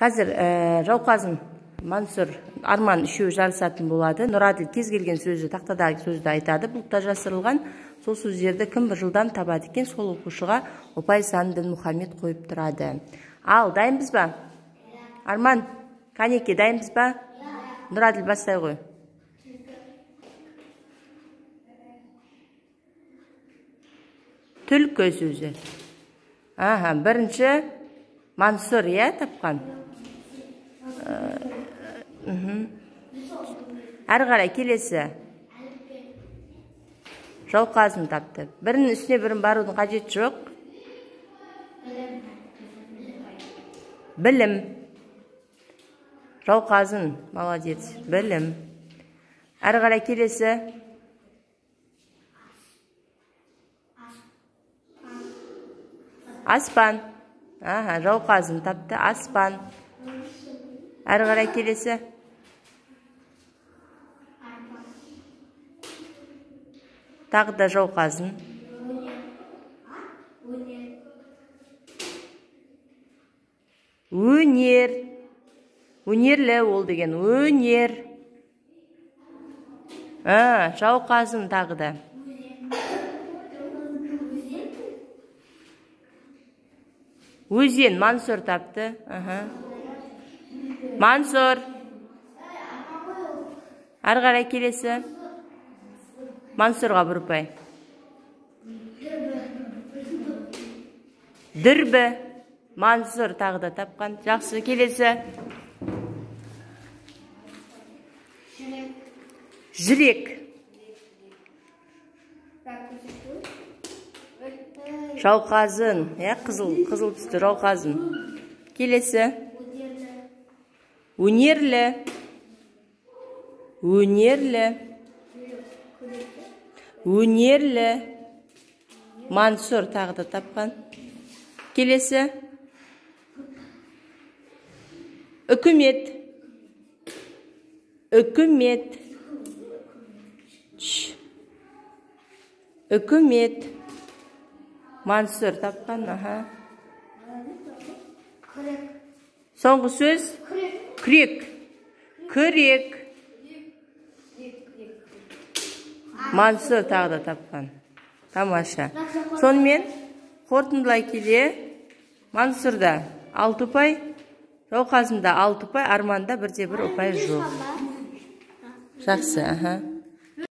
Қазір Жауқазын, Мансұр, Арман үшеуі жарысатын болады. Нұраділ кез келген сөзді, тақтадағы сөзді айтады. Бұлтта жасырылған сол сөздерді кім бір жылдам табады екен, сол оқушыға ұпай санын Дінмұхамед қойып тұрады. Ал, дайынбыз ба? Арман, Канеке, дайынбыз ба? Нұраділ бастай ғой. Түлкі сөзі. Бірінші Мансұр, тапқан. Әрі қарай келесі. Жауқазын тапты. Бірінің үстіне бірін барудың қажет жоқ. Білім. Жауқазын, молодец. Білім. Әрі қарай келесі. Аспан. Жауқазын тапты. Аспан. Әрі қарай келесі. Тағы да Жауқазын. Өнер. Өнерлі ол деген өнер. Жауқазын тағы да. Өзен, Мансұр тапты. Мансұр. Әрі қарай келесі. Мансұрға бір ұпай. Дүрбі. Мансұр тағы да тапқан. Жақсы, келесі. Жүрек. Жауқазын. Қызыл түсті Жауқазын. Келесі. Өнерлі. Өнерлі. Өнерлі. Мансұр тағы да тапқан. Келесі. Үкімет. Үкімет. Үкімет. Мансұр тапқан. Соңғы сөз. Күрек. Күрек. Мансұр тағы да тапқан. Тамаша. Сонымен қорытындылай келе Мансұрда 6 ұпай, Жауқазында 6 ұпай, Арманда 1-1 ұпай жоқ. Жақсы,